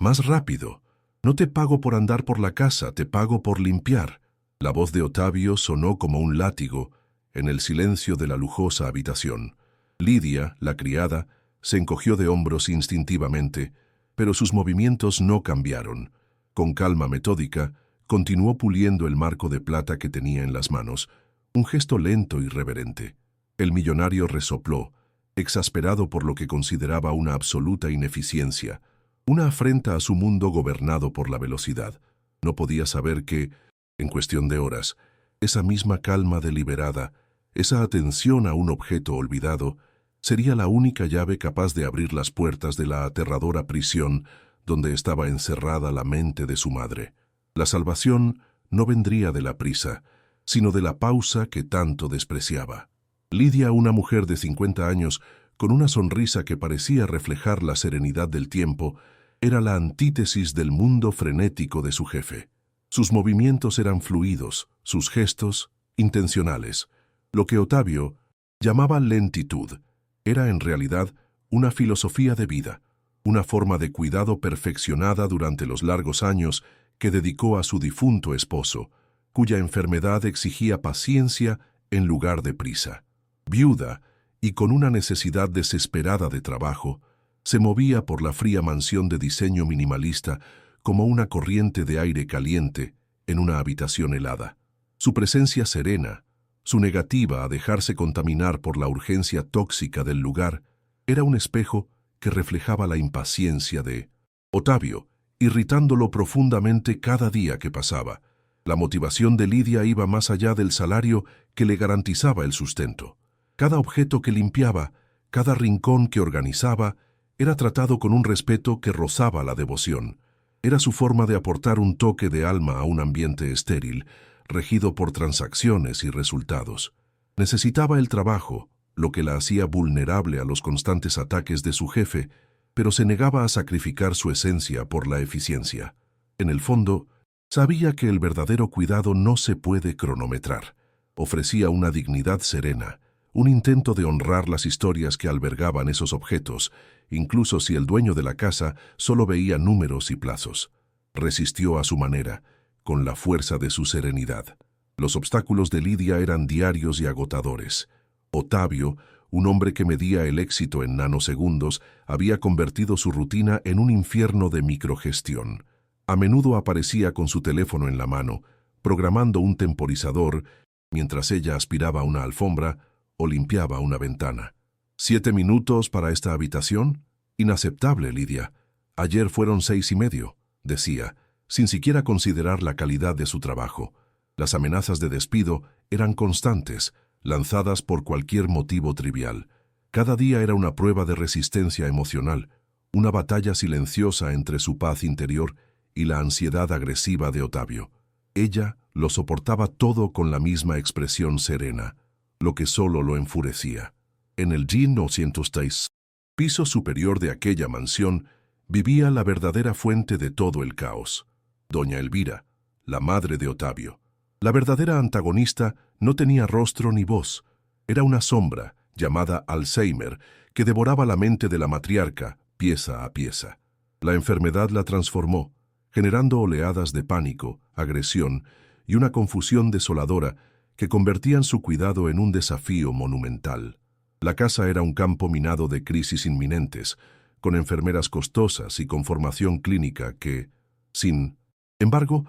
Más rápido. No te pago por andar por la casa, te pago por limpiar. La voz de Ottavio sonó como un látigo en el silencio de la lujosa habitación. Lidia, la criada, se encogió de hombros instintivamente, pero sus movimientos no cambiaron. Con calma metódica, continuó puliendo el marco de plata que tenía en las manos, un gesto lento y reverente. El millonario resopló, exasperado por lo que consideraba una absoluta ineficiencia, una afrenta a su mundo gobernado por la velocidad. No podía saber que, en cuestión de horas, esa misma calma deliberada, esa atención a un objeto olvidado, sería la única llave capaz de abrir las puertas de la aterradora prisión donde estaba encerrada la mente de su madre. La salvación no vendría de la prisa, sino de la pausa que tanto despreciaba. Lidia, una mujer de 50 años, con una sonrisa que parecía reflejar la serenidad del tiempo, era la antítesis del mundo frenético de su jefe. Sus movimientos eran fluidos, sus gestos intencionales. Lo que Ottavio llamaba lentitud era en realidad una filosofía de vida, una forma de cuidado perfeccionada durante los largos años que dedicó a su difunto esposo, cuya enfermedad exigía paciencia en lugar de prisa. Viuda y con una necesidad desesperada de trabajo, se movía por la fría mansión de diseño minimalista como una corriente de aire caliente en una habitación helada. Su presencia serena, su negativa a dejarse contaminar por la urgencia tóxica del lugar, era un espejo que reflejaba la impaciencia de Ottavio, irritándolo profundamente cada día que pasaba. La motivación de Lidia iba más allá del salario que le garantizaba el sustento. Cada objeto que limpiaba, cada rincón que organizaba, era tratado con un respeto que rozaba la devoción. Era su forma de aportar un toque de alma a un ambiente estéril, regido por transacciones y resultados. Necesitaba el trabajo, lo que la hacía vulnerable a los constantes ataques de su jefe, pero se negaba a sacrificar su esencia por la eficiencia. En el fondo, sabía que el verdadero cuidado no se puede cronometrar. Ofrecía una dignidad serena, un intento de honrar las historias que albergaban esos objetos, incluso si el dueño de la casa solo veía números y plazos. Resistió a su manera, con la fuerza de su serenidad. Los obstáculos de Lidia eran diarios y agotadores. Ottavio, un hombre que medía el éxito en nanosegundos, había convertido su rutina en un infierno de microgestión. A menudo aparecía con su teléfono en la mano, programando un temporizador, mientras ella aspiraba una alfombra o limpiaba una ventana. ¿7 minutos para esta habitación? Inaceptable, Lidia. Ayer fueron 6:30, decía, sin siquiera considerar la calidad de su trabajo. Las amenazas de despido eran constantes, lanzadas por cualquier motivo trivial. Cada día era una prueba de resistencia emocional, una batalla silenciosa entre su paz interior y la ansiedad agresiva de Ottavio. Ella lo soportaba todo con la misma expresión serena, lo que solo lo enfurecía. En el G906, piso superior de aquella mansión, vivía la verdadera fuente de todo el caos. Doña Elvira, la madre de Ottavio. La verdadera antagonista no tenía rostro ni voz. Era una sombra, llamada Alzheimer, que devoraba la mente de la matriarca, pieza a pieza. La enfermedad la transformó, generando oleadas de pánico, agresión y una confusión desoladora que convertían su cuidado en un desafío monumental. La casa era un campo minado de crisis inminentes, con enfermeras costosas y con formación clínica que, sin embargo,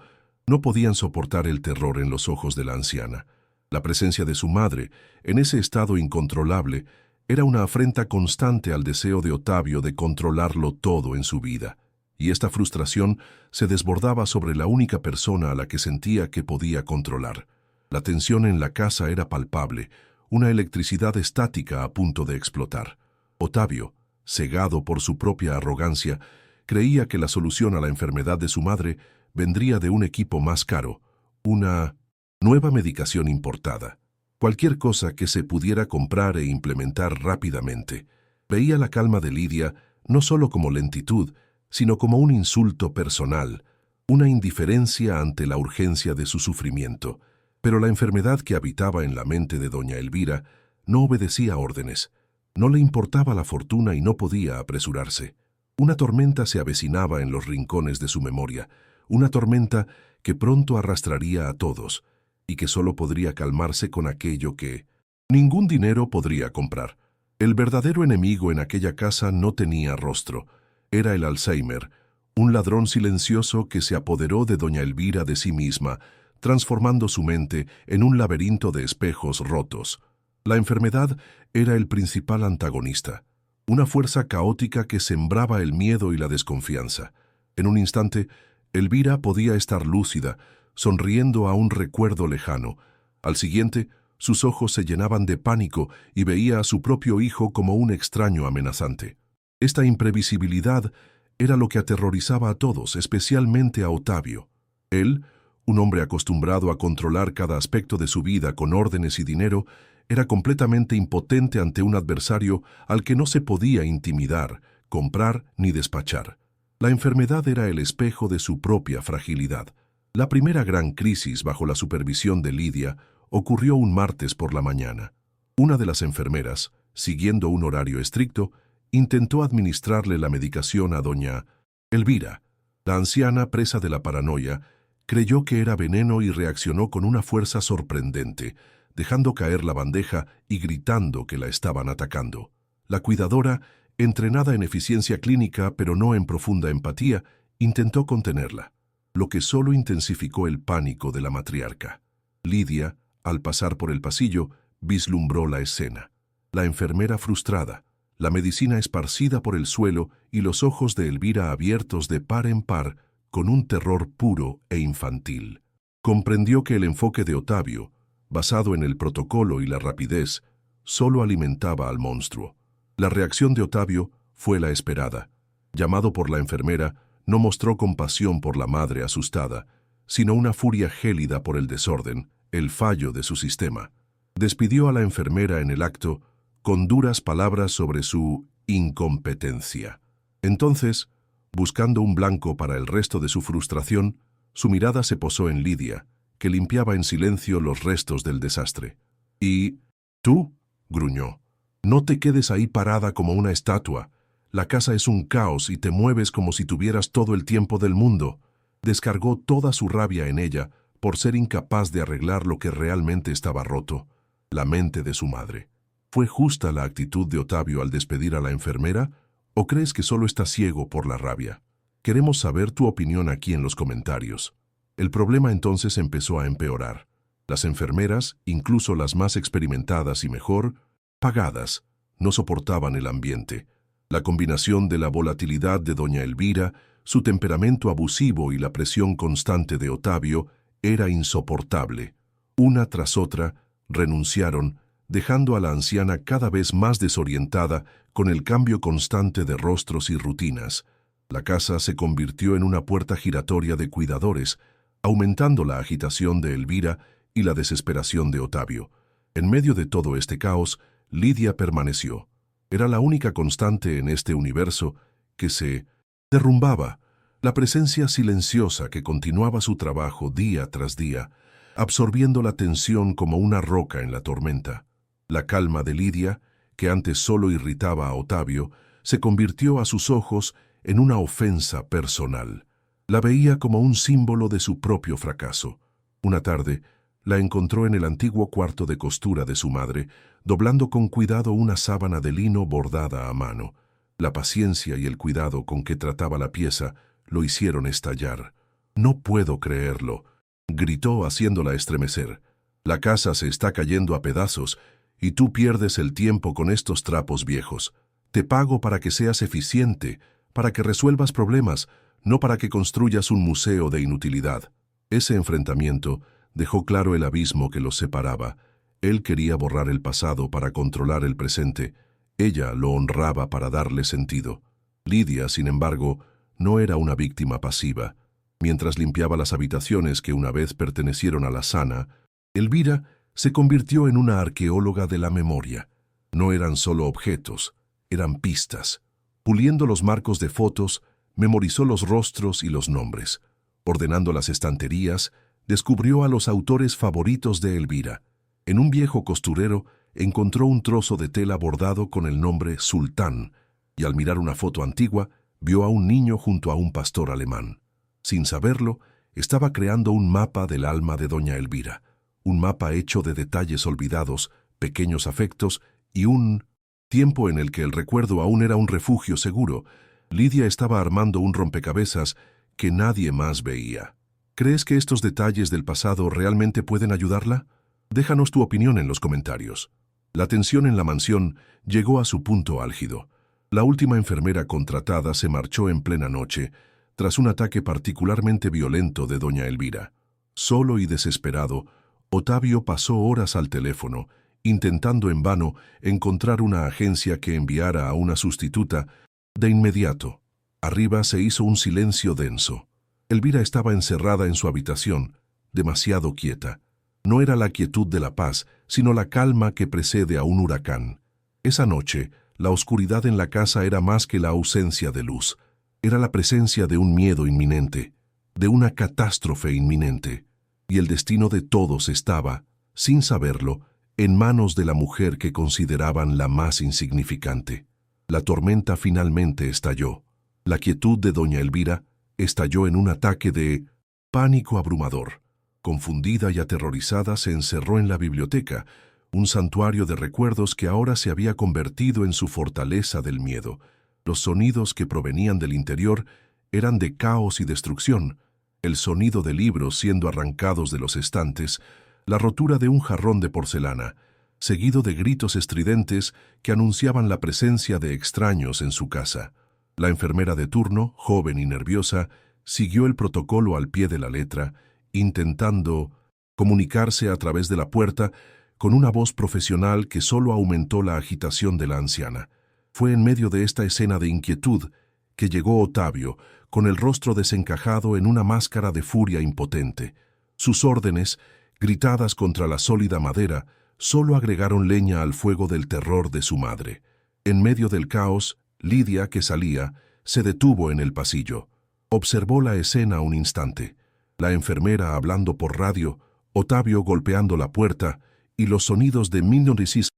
no podían soportar el terror en los ojos de la anciana. La presencia de su madre, en ese estado incontrolable, era una afrenta constante al deseo de Ottavio de controlarlo todo en su vida, y esta frustración se desbordaba sobre la única persona a la que sentía que podía controlar. La tensión en la casa era palpable, una electricidad estática a punto de explotar. Ottavio, cegado por su propia arrogancia, creía que la solución a la enfermedad de su madre vendría de un equipo más caro, una nueva medicación importada, cualquier cosa que se pudiera comprar e implementar rápidamente. Veía la calma de Lidia no solo como lentitud, sino como un insulto personal, una indiferencia ante la urgencia de su sufrimiento. Pero la enfermedad que habitaba en la mente de doña Elvira no obedecía órdenes. No le importaba la fortuna y no podía apresurarse. Una tormenta se avecinaba en los rincones de su memoria, una tormenta que pronto arrastraría a todos y que solo podría calmarse con aquello que ningún dinero podría comprar. El verdadero enemigo en aquella casa no tenía rostro. Era el Alzheimer, un ladrón silencioso que se apoderó de doña Elvira de sí misma, transformando su mente en un laberinto de espejos rotos. La enfermedad era el principal antagonista, una fuerza caótica que sembraba el miedo y la desconfianza. En un instante, Elvira podía estar lúcida, sonriendo a un recuerdo lejano. Al siguiente, sus ojos se llenaban de pánico y veía a su propio hijo como un extraño amenazante. Esta imprevisibilidad era lo que aterrorizaba a todos, especialmente a Ottavio. Él, un hombre acostumbrado a controlar cada aspecto de su vida con órdenes y dinero, era completamente impotente ante un adversario al que no se podía intimidar, comprar ni despachar. La enfermedad era el espejo de su propia fragilidad. La primera gran crisis bajo la supervisión de Lidia ocurrió un martes por la mañana. Una de las enfermeras, siguiendo un horario estricto, intentó administrarle la medicación a doña Elvira. La anciana, presa de la paranoia, creyó que era veneno y reaccionó con una fuerza sorprendente, dejando caer la bandeja y gritando que la estaban atacando. La cuidadora, entrenada en eficiencia clínica pero no en profunda empatía, intentó contenerla, lo que solo intensificó el pánico de la matriarca. Lidia, al pasar por el pasillo, vislumbró la escena. La enfermera frustrada, la medicina esparcida por el suelo y los ojos de Elvira abiertos de par en par con un terror puro e infantil. Comprendió que el enfoque de Ottavio, basado en el protocolo y la rapidez, solo alimentaba al monstruo. La reacción de Ottavio fue la esperada. Llamado por la enfermera, no mostró compasión por la madre asustada, sino una furia gélida por el desorden, el fallo de su sistema. Despidió a la enfermera en el acto con duras palabras sobre su incompetencia. Entonces, buscando un blanco para el resto de su frustración, su mirada se posó en Lidia, que limpiaba en silencio los restos del desastre. «¿Y tú?», gruñó. «No te quedes ahí parada como una estatua. La casa es un caos y te mueves como si tuvieras todo el tiempo del mundo». Descargó toda su rabia en ella por ser incapaz de arreglar lo que realmente estaba roto, la mente de su madre. ¿Fue justa la actitud de Ottavio al despedir a la enfermera? ¿O crees que solo está ciego por la rabia? Queremos saber tu opinión aquí en los comentarios. El problema entonces empezó a empeorar. Las enfermeras, incluso las más experimentadas y mejor pagadas, no soportaban el ambiente. La combinación de la volatilidad de doña Elvira, su temperamento abusivo y la presión constante de Ottavio era insoportable. Una tras otra, renunciaron, dejando a la anciana cada vez más desorientada con el cambio constante de rostros y rutinas. La casa se convirtió en una puerta giratoria de cuidadores, aumentando la agitación de Elvira y la desesperación de Ottavio. En medio de todo este caos, Lidia permaneció. Era la única constante en este universo que se derrumbaba, la presencia silenciosa que continuaba su trabajo día tras día, absorbiendo la tensión como una roca en la tormenta. La calma de Lidia, que antes solo irritaba a Ottavio, se convirtió a sus ojos en una ofensa personal. La veía como un símbolo de su propio fracaso. Una tarde, la encontró en el antiguo cuarto de costura de su madre, doblando con cuidado una sábana de lino bordada a mano. La paciencia y el cuidado con que trataba la pieza lo hicieron estallar. «No puedo creerlo», gritó haciéndola estremecer. «La casa se está cayendo a pedazos y tú pierdes el tiempo con estos trapos viejos. Te pago para que seas eficiente, para que resuelvas problemas, no para que construyas un museo de inutilidad». Ese enfrentamiento dejó claro el abismo que los separaba. Él quería borrar el pasado para controlar el presente. Ella lo honraba para darle sentido. Lidia, sin embargo, no era una víctima pasiva. Mientras limpiaba las habitaciones que una vez pertenecieron a la sana, Elvira se convirtió en una arqueóloga de la memoria. No eran solo objetos, eran pistas. Puliendo los marcos de fotos, memorizó los rostros y los nombres. Ordenando las estanterías, descubrió a los autores favoritos de Elvira. En un viejo costurero encontró un trozo de tela bordado con el nombre Sultán, y al mirar una foto antigua, vio a un niño junto a un pastor alemán. Sin saberlo, estaba creando un mapa del alma de doña Elvira, un mapa hecho de detalles olvidados, pequeños afectos y un tiempo en el que el recuerdo aún era un refugio seguro. Lidia estaba armando un rompecabezas que nadie más veía. ¿Crees que estos detalles del pasado realmente pueden ayudarla? Déjanos tu opinión en los comentarios. La tensión en la mansión llegó a su punto álgido. La última enfermera contratada se marchó en plena noche, tras un ataque particularmente violento de doña Elvira. Solo y desesperado, Otavio pasó horas al teléfono, intentando en vano encontrar una agencia que enviara a una sustituta. De inmediato, arriba se hizo un silencio denso. Elvira estaba encerrada en su habitación, demasiado quieta. No era la quietud de la paz, sino la calma que precede a un huracán. Esa noche, la oscuridad en la casa era más que la ausencia de luz. Era la presencia de un miedo inminente, de una catástrofe inminente. Y el destino de todos estaba, sin saberlo, en manos de la mujer que consideraban la más insignificante. La tormenta finalmente estalló. La quietud de doña Elvira estalló en un ataque de pánico abrumador. Confundida y aterrorizada, se encerró en la biblioteca, un santuario de recuerdos que ahora se había convertido en su fortaleza del miedo. Los sonidos que provenían del interior eran de caos y destrucción, el sonido de libros siendo arrancados de los estantes, la rotura de un jarrón de porcelana, seguido de gritos estridentes que anunciaban la presencia de extraños en su casa. La enfermera de turno, joven y nerviosa, siguió el protocolo al pie de la letra, intentando comunicarse a través de la puerta con una voz profesional que solo aumentó la agitación de la anciana. Fue en medio de esta escena de inquietud que llegó Otavio, con el rostro desencajado en una máscara de furia impotente. Sus órdenes, gritadas contra la sólida madera, solo agregaron leña al fuego del terror de su madre. En medio del caos, Lidia, que salía, se detuvo en el pasillo. Observó la escena un instante. La enfermera hablando por radio, Otavio golpeando la puerta y los sonidos de minorisis,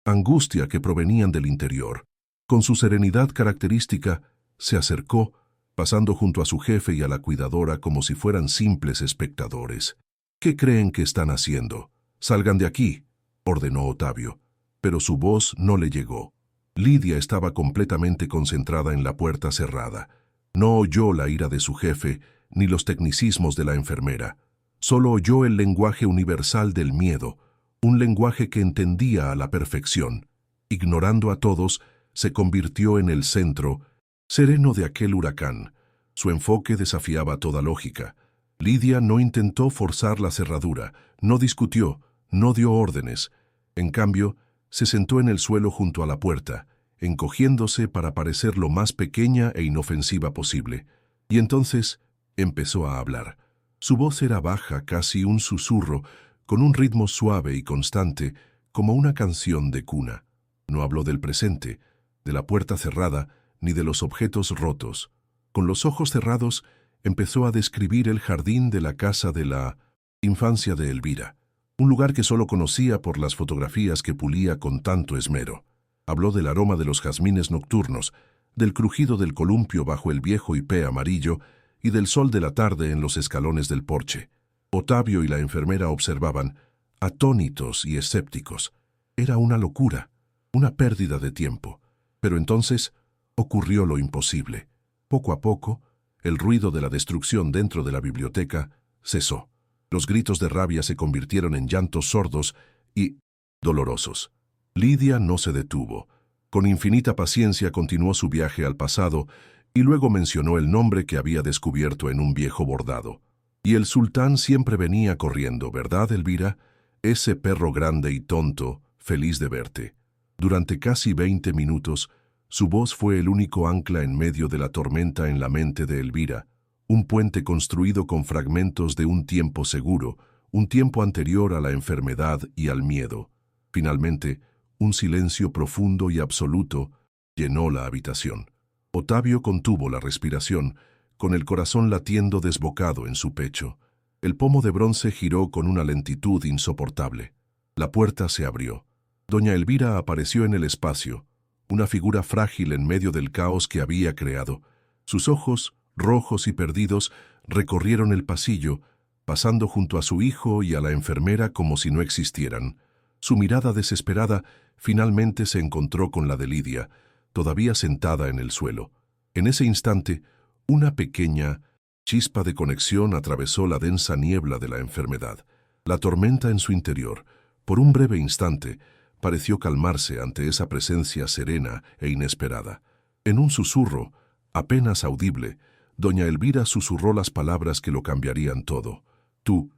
angustia que provenían del interior. Con su serenidad característica, se acercó, pasando junto a su jefe y a la cuidadora como si fueran simples espectadores. ¿Qué creen que están haciendo? «Salgan de aquí», ordenó Otavio, pero su voz no le llegó. Lidia estaba completamente concentrada en la puerta cerrada. No oyó la ira de su jefe ni los tecnicismos de la enfermera. Solo oyó el lenguaje universal del miedo, un lenguaje que entendía a la perfección. Ignorando a todos, se convirtió en el centro sereno de aquel huracán. Su enfoque desafiaba toda lógica. Lidia no intentó forzar la cerradura, no discutió, no dio órdenes. En cambio, se sentó en el suelo junto a la puerta, encogiéndose para parecer lo más pequeña e inofensiva posible. Y entonces empezó a hablar. Su voz era baja, casi un susurro, con un ritmo suave y constante, como una canción de cuna. No habló del presente, de la puerta cerrada, ni de los objetos rotos. Con los ojos cerrados, empezó a describir el jardín de la casa de la infancia de Elvira, un lugar que solo conocía por las fotografías que pulía con tanto esmero. Habló del aroma de los jazmines nocturnos, del crujido del columpio bajo el viejo hipé amarillo y del sol de la tarde en los escalones del porche. Otavio y la enfermera observaban, atónitos y escépticos. Era una locura, una pérdida de tiempo. Pero entonces ocurrió lo imposible. Poco a poco, el ruido de la destrucción dentro de la biblioteca cesó. Los gritos de rabia se convirtieron en llantos sordos y dolorosos. Lidia no se detuvo. Con infinita paciencia continuó su viaje al pasado y luego mencionó el nombre que había descubierto en un viejo bordado. Y el sultán siempre venía corriendo, ¿verdad, Elvira? Ese perro grande y tonto, feliz de verte. Durante casi 20 minutos, su voz fue el único ancla en medio de la tormenta en la mente de Elvira, un puente construido con fragmentos de un tiempo seguro, un tiempo anterior a la enfermedad y al miedo. Finalmente, un silencio profundo y absoluto llenó la habitación. Otavio contuvo la respiración, con el corazón latiendo desbocado en su pecho. El pomo de bronce giró con una lentitud insoportable. La puerta se abrió. Doña Elvira apareció en el espacio, una figura frágil en medio del caos que había creado. Sus ojos, rojos y perdidos, recorrieron el pasillo, pasando junto a su hijo y a la enfermera como si no existieran. Su mirada desesperada finalmente se encontró con la de Lidia, todavía sentada en el suelo. En ese instante, una pequeña chispa de conexión atravesó la densa niebla de la enfermedad. La tormenta en su interior, por un breve instante, pareció calmarse ante esa presencia serena e inesperada. En un susurro, apenas audible, doña Elvira susurró las palabras que lo cambiarían todo. Tu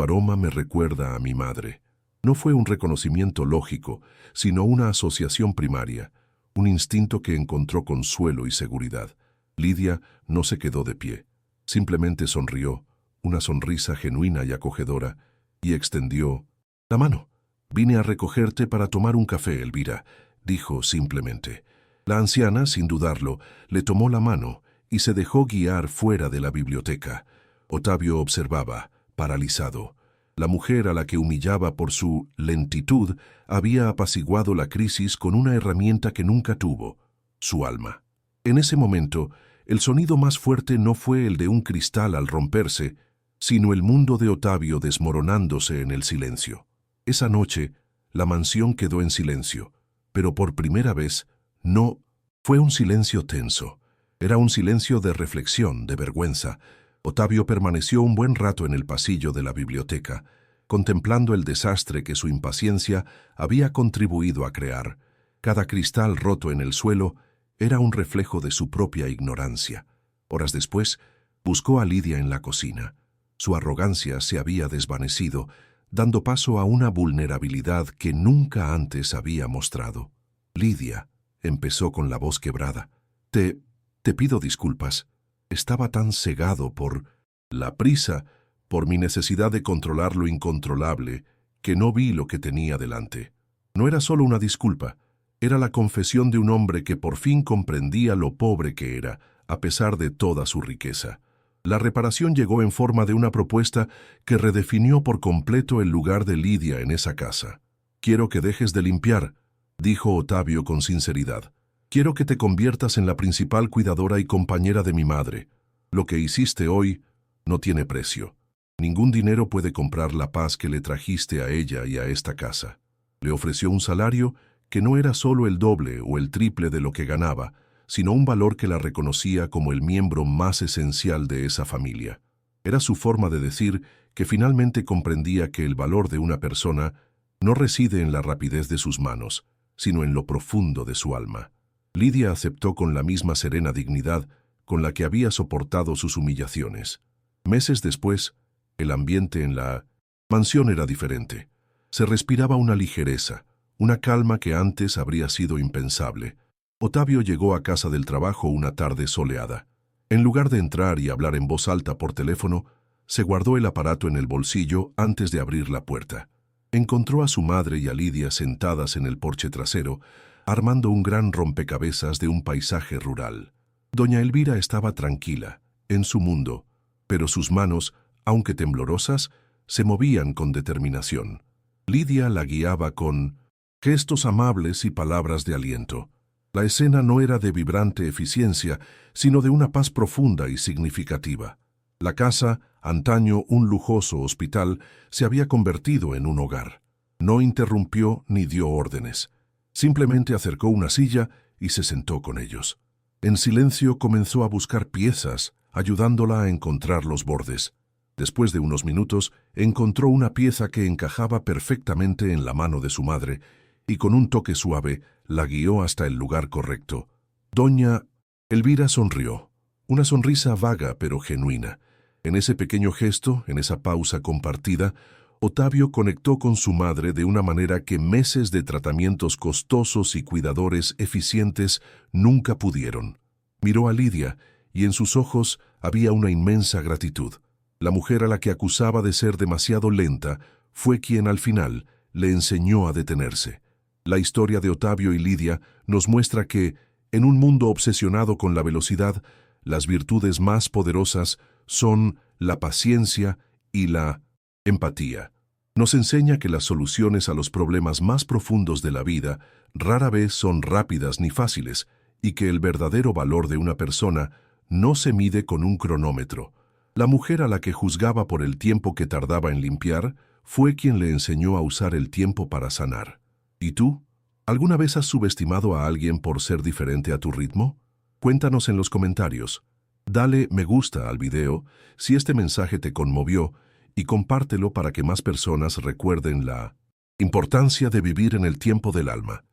aroma me recuerda a mi madre. No fue un reconocimiento lógico, sino una asociación primaria, un instinto que encontró consuelo y seguridad. Lidia no se quedó de pie. Simplemente sonrió, una sonrisa genuina y acogedora, y extendió la mano. «Vine a recogerte para tomar un café, Elvira», dijo simplemente. La anciana, sin dudarlo, le tomó la mano y se dejó guiar fuera de la biblioteca. Otavio observaba, paralizado. La mujer a la que humillaba por su lentitud había apaciguado la crisis con una herramienta que nunca tuvo, su alma. En ese momento, el sonido más fuerte no fue el de un cristal al romperse, sino el mundo de Otavio desmoronándose en el silencio. Esa noche, la mansión quedó en silencio, pero por primera vez no fue un silencio tenso. Era un silencio de reflexión, de vergüenza. Otavio permaneció un buen rato en el pasillo de la biblioteca, contemplando el desastre que su impaciencia había contribuido a crear. Cada cristal roto en el suelo era un reflejo de su propia ignorancia. Horas después, buscó a Lidia en la cocina. Su arrogancia se había desvanecido, dando paso a una vulnerabilidad que nunca antes había mostrado. «Lidia», empezó con la voz quebrada, te pido disculpas. Estaba tan cegado por la prisa, por mi necesidad de controlar lo incontrolable, que no vi lo que tenía delante. No era solo una disculpa, era la confesión de un hombre que por fin comprendía lo pobre que era, a pesar de toda su riqueza. La reparación llegó en forma de una propuesta que redefinió por completo el lugar de Lidia en esa casa. «Quiero que dejes de limpiar», dijo Otavio con sinceridad. «Quiero que te conviertas en la principal cuidadora y compañera de mi madre. Lo que hiciste hoy no tiene precio. Ningún dinero puede comprar la paz que le trajiste a ella y a esta casa». Le ofreció un salario que no era solo el doble o el triple de lo que ganaba, sino un valor que la reconocía como el miembro más esencial de esa familia. Era su forma de decir que finalmente comprendía que el valor de una persona no reside en la rapidez de sus manos, sino en lo profundo de su alma. Lidia aceptó con la misma serena dignidad con la que había soportado sus humillaciones. Meses después, el ambiente en la mansión era diferente. Se respiraba una ligereza, una calma que antes habría sido impensable. Otavio llegó a casa del trabajo una tarde soleada. En lugar de entrar y hablar en voz alta por teléfono, se guardó el aparato en el bolsillo antes de abrir la puerta. Encontró a su madre y a Lidia sentadas en el porche trasero, armando un gran rompecabezas de un paisaje rural. Doña Elvira estaba tranquila, en su mundo, pero sus manos, aunque temblorosas, se movían con determinación. Lidia la guiaba con gestos amables y palabras de aliento. La escena no era de vibrante eficiencia, sino de una paz profunda y significativa. La casa, antaño un lujoso hospital, se había convertido en un hogar. No interrumpió ni dio órdenes. Simplemente acercó una silla y se sentó con ellos. En silencio comenzó a buscar piezas, ayudándola a encontrar los bordes. Después de unos minutos, encontró una pieza que encajaba perfectamente en la mano de su madre y con un toque suave la guió hasta el lugar correcto. Doña Elvira sonrió, una sonrisa vaga pero genuina. En ese pequeño gesto, en esa pausa compartida, Otavio conectó con su madre de una manera que meses de tratamientos costosos y cuidadores eficientes nunca pudieron. Miró a Lidia y en sus ojos había una inmensa gratitud. La mujer a la que acusaba de ser demasiado lenta fue quien al final le enseñó a detenerse. La historia de Otavio y Lidia nos muestra que, en un mundo obsesionado con la velocidad, las virtudes más poderosas son la paciencia y la empatía. Nos enseña que las soluciones a los problemas más profundos de la vida rara vez son rápidas ni fáciles, y que el verdadero valor de una persona no se mide con un cronómetro. La mujer a la que juzgaba por el tiempo que tardaba en limpiar fue quien le enseñó a usar el tiempo para sanar. ¿Y tú? ¿Alguna vez has subestimado a alguien por ser diferente a tu ritmo? Cuéntanos en los comentarios. Dale me gusta al video si este mensaje te conmovió y compártelo para que más personas recuerden la importancia de vivir en el tiempo del alma.